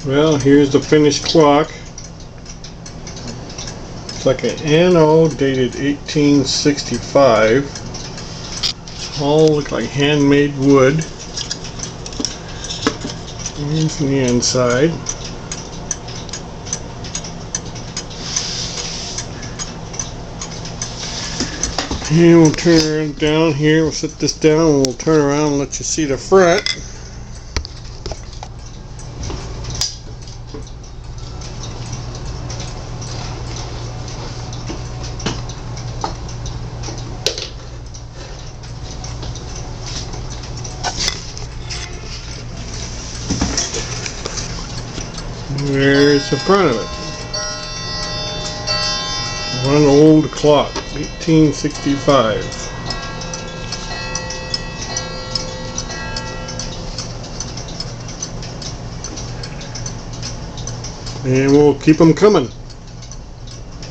Well, here's the finished clock. It's like an Anno dated 1865. All look like handmade wood. Here's the inside. And we'll turn down here. We'll set this down and we'll turn around and let you see the front. There's the front of it. One old clock, 1865. And we'll keep them coming.